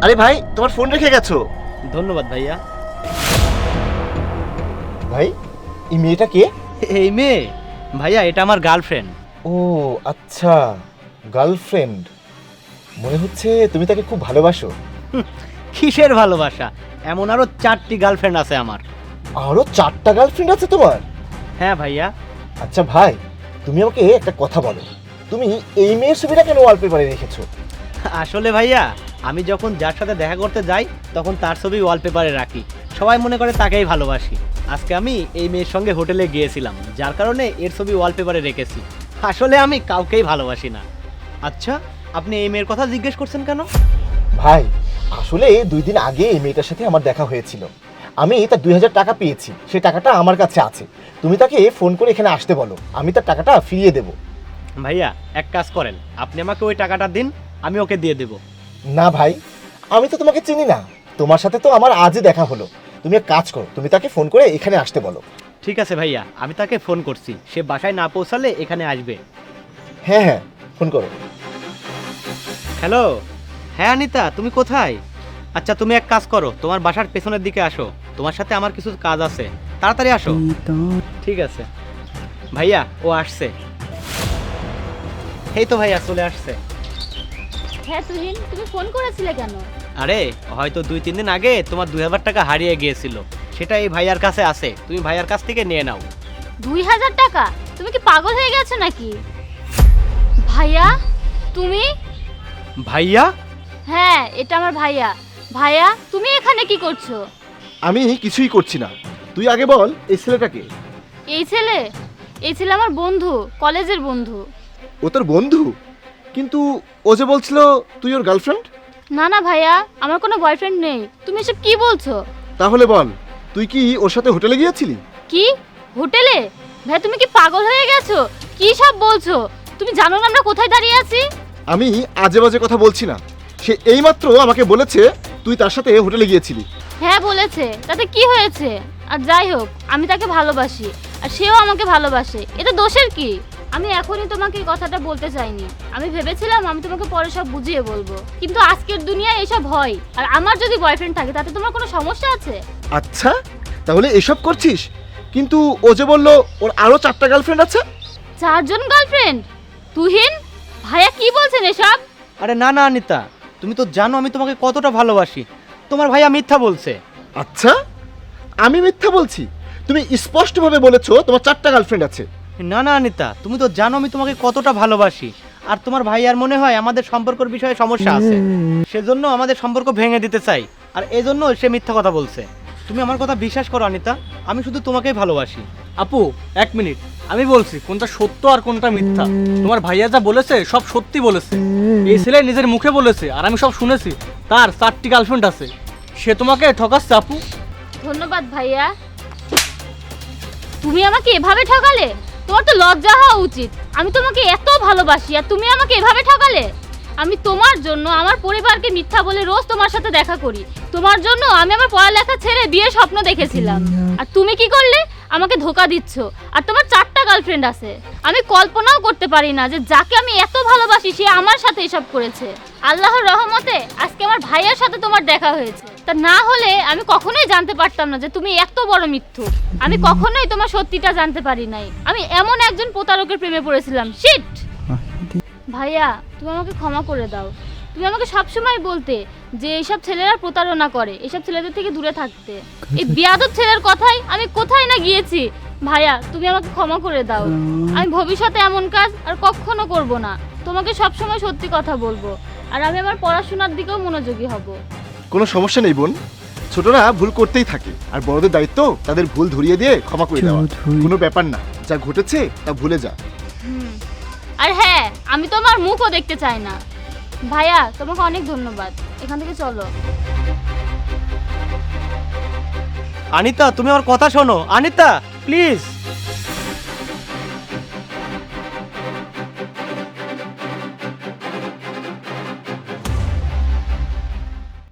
আরে ভাই, তোমার ফোন রেখে গেছো। ধন্যবাদ ভাইয়া। ভাই, এই মেয়েটা কে? এই মেয়ে ভাইয়া, এটা আমার গার্লফ্রেন্ড। ও আচ্ছা, গার্লফ্রেন্ড। মনে হচ্ছে তুমি তাকে খুব ভালোবাসো। কিসের ভালোবাসা, এমন আরো 4টি গার্লফ্রেন্ড আছে আমার। আরো 4টা গার্লফ্রেন্ড আছে তোমার? হ্যাঁ ভাইয়া। আচ্ছা ভাই, তুমি আমাকে একটা কথা বলো, তুমি এই মেয়ের ছবিটা কেন ওয়ালপেপারে রেখেছো? আসলে ভাইয়া, আমি যখন যার সাথে দেখা করতে যাই তখন তার ছবি ওয়ালপেপারে রাখি, সবাই মনে করে তাকেই ভালোবাসি। আজকে আমি এই মেয়ের সঙ্গে হোটেলে গিয়েছিলাম, যার কারণে এর ছবি ওয়ালপেপারে রেখেছি। আসলে আমি কাউকেই ভালোবাসি না। আচ্ছা, আপনি এই মেয়ের কথা জিজ্ঞেস করছেন কেন? ভাই, আসলে 2 দিন আগে এই মেয়েটার সাথে আমার দেখা হয়েছিল। আমি তার 2000 টাকা পেয়েছি, সেই টাকাটা আমার কাছে আছে। তুমি তাকে ফোন করে এখানে আসতে বলো, আমি তার টাকাটা ফিরিয়ে দেব। ভাইয়া, এক কাজ করেন, আপনি আমাকে ওই টাকাটা দিন, আমি ওকে দিয়ে দেব। না ভাই, আমি তো তোমাকে চিনি না, তোমার সাথে তো আমার আজই দেখা হলো। তুমি এক কাজ করো, তুমি তাকে ফোন করে এখানে আসতে বলো। ঠিক আছে ভাইয়া, আমি তাকে ফোন করছি, সে বাসায় না পৌঁছালে এখানে আসবে। হ্যাঁ হ্যাঁ, ফোন করো। হ্যালো। হ্যাঁ অনিতা, তুমি কোথায়? আচ্ছা, তুমি এক কাজ করো, তোমার বাসার পেছনের দিকে আসো, তোমার সাথে আমার কিছু কাজ আছে, তাড়াতাড়ি আসো। ঠিক আছে ভাইয়া, ও আসছে। এই তো ভাইয়া চলে আসছে। হ্যাঁ তুহিন, তুমি ফোন করেছিলে কেন? আরে হয়তো 2-3 দিন আগে তোমার 2000 টাকা হারিয়ে গিয়েছিল, সেটা এই ভাইয়ার কাছে আছে, তুমি ভাইয়ার কাছ থেকে নিয়ে নাও। 2000 টাকা? তুমি কি পাগল হয়ে গেছো নাকি? ভাইয়া, তুমি? ভাইয়া? হ্যাঁ, এটা আমার ভাইয়া। ভাইয়া, তুমি এখানে কি করছো? আমি কিছুই করছি না, তুই আগে বল এই ছেলেটাকে। এই ছেলে? এই ছেলে আমার বন্ধু, কলেজের বন্ধু। ও তোর বন্ধু? কিন্তু ও যে বলছিল তুই ওর গার্লফ্রেন্ড। না না ভাইয়া, আমার কোনো বয়ফ্রেন্ড নেই। তুমি এসব কি বলছো? তাহলে বল, তুই কি ওর সাথে হোটেলে গিয়েছিলি? কি? হোটেলে? ভাই তুমি কি পাগল হয়ে গেছো? কি সব বলছো? তুমি জানো না আমরা কোথায় দাঁড়িয়ে আছি? আমি আজে বাজে কথা বলছি না, সে এইমাত্র আমাকে বলেছে তুই তার সাথে হোটেলে গিয়েছিলি। হ্যাঁ বলেছে, তাতে কি হয়েছে? আর যাই হোক, আমি তাকে ভালোবাসি আর সেও আমাকে ভালোবাসে, এটা দোষের কি? আমি এখনই তোমাকে এই কথাটা বলতে চাইনি। আমি ভেবেছিলাম আমি তোমাকে পরে সব বুঝিয়ে বলবো, কিন্তু আজকের দুনিয়ায় এসব হয়। আর আমার যদি বয়ফ্রেন্ড থাকে তাতে তোমার কোনো সমস্যা আছে? আচ্ছা, তাহলে এসব করছিস? কিন্তু ও যে বললো ওর আরো 4টা গার্লফ্রেন্ড আছে। 4জন গার্লফ্রেন্ড? তুহিন, ভাইয়া কি বলছেন এসব? আরে না না অনিতা, তুমি তো জানো আমি তোমাকে কতটা ভালোবাসি, তোমার ভাইয়া মিথ্যা বলছে। আচ্ছা, আমি মিথ্যা বলছি? তুমি স্পষ্টভাবে বলেছো তোমার 4টা গার্লফ্রেন্ড আছে। না না অনিতা, তুমি তো জানো আমি তোমাকে কতটা ভালোবাসি, আর তোমার ভাইয়ার মনে হয় আমাদের সম্পর্কের বিষয়ে সমস্যা আছে, সেজন্য আমাদের সম্পর্ক ভেঙে দিতে চাই, আর এজন্য সে মিথ্যা কথা বলছে। তুমি আমার কথা বিশ্বাস করো অনিতা, আমি শুধু তোমাকেই ভালোবাসি। আপু, 1 মিনিট, আমি বলছি কোনটা সত্য আর কোনটা মিথ্যা। তোমার ভাইয়া যা বলেছে সব সত্যি বলেছে, এই ছেলে নিজের মুখে বলেছে আর আমি সব শুনেছি, তার 4টি গার্লফ্রেন্ড আছে। সে তোমাকে ঠকাচ্ছে আপু। ধন্যবাদ ভাইয়া। তুমি আমাকে এভাবে ঠকালে? তোমার তো লজ্জা হওয়া উচিত। আমি তোমাকে এত ভালোবাসি আর তুমি আমাকে এভাবে ঠকালে? আমি তোমার জন্য আমার পরিবারকে মিথ্যা বলে রোজ তোমার সাথে দেখা করি। তোমার জন্য আমি আমার পড়ালেখা ছেড়ে বিয়ের স্বপ্ন দেখেছিলাম, আর তুমি কি করলে? আমাকে ধোকা দিচ্ছ। আর তোমার 4টা গার্লফ্রেন্ড আছে। আমি কল্পনাও করতে পারি না যে যাকে আমি এত ভালোবাসি সে আমার সাথে এসব করেছে। আল্লাহর রহমতে আজকে আমার ভাইয়ের সাথে তোমার দেখা হয়েছে, তা না হলে আমি কখনোই জানতে পারতাম না যে তুমি এত বড় মিথ্যুক। আমি কখনোই তোমার সত্যিটা জানতে পারি নাই। আমি এমন একজন প্রতারকের প্রেমে পড়েছিলাম। শিট! ভাইয়া, তুমি আমাকে ক্ষমা করে দাও। তুমি আমাকে সবসময় বলতে যে এইসব ছেলেরা প্রতারণা করে, এইসব ছেলেদের থেকে দূরে থাকতে। এই বিয়াদব ছেলের কথাই আমি কোথায় না গিয়েছি। ভাইয়া, তুমি আমাকে ক্ষমা করে দাও। আমি ভবিষ্যতে এমন কাজ আর কখনো করব না। তোমাকে সবসময় সত্যি কথা বলবো, আর আমি আমার পড়াশোনার দিকেও মনোযোগী হব। কোনো সমস্যা নেই বোন, ছোটরা ভুল করতেই থাকে, আর বড়দের দায়িত্ব তাদের ভুল ধরিয়ে দিয়ে ক্ষমা করে দেওয়া। কোনো ব্যাপার না, যা ঘটেছে তা ভুলে যা। আর হ্যাঁ, আমি তোমার মুখও দেখতে চাই না। ভাইয়া, তোমাকে অনেক ধন্যবাদ। এখান থেকে চলো। অনিতা, তুমি আমার কথা শোনো। অনিতা প্লিজ।